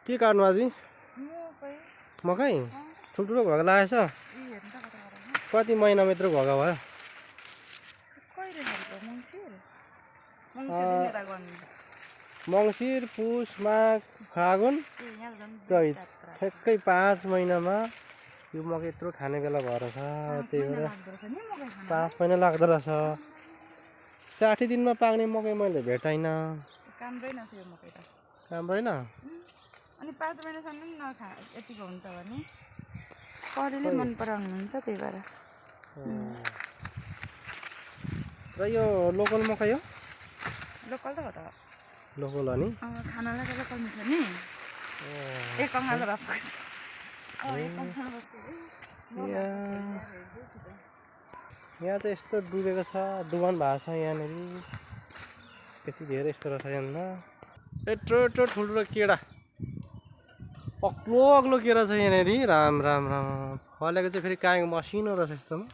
के काट्नु बाजी मकै मकै ठुल्ठुलो घोगा लागेछ हेर्नु त कता कता कति महिनामा यत्रो घोगा भयो कहिले हेरेको मङ्सिर मङ्सिर यता गर्नु मङ्सिर पुस माघ फागुन यहाँ झन् चैत ठ्याक्कै 5 महिनामा यो मकै यत्रो खाने बेला भएर छ त्यही भएर लाग्दो रहेछ नि मकै खान 5 महिना लाग्दो रहेछ 60 दिनमा पाक्ने मकै मैले भेटाइनँ कामरै नथ्यो यो मकै त राम्रो होइन अनि 5 महिनासम्म पनि नखा यतिको हुन्छ भने करेले मन पराउनुहुन्छ त्यही भएर र यो लोकल मकै हो लोकल त हो त लोकल हो नि खानालाई त लोकल मिठो नि एक अङ्गालो भएको यहाँ चाहिँ यस्तो डुबेको छ डुबान भएको छ यहाँनिर यति धेरै यस्तो रहेछ यहाँनिर यत्रो यत्रो ठुल्ठुलो केरा अग्लो अग्लो केरा छ यहाँनिर राम राम राम फलेको चाहिँ फेरि काहीँको मसिनो रहेछ यस्तोमा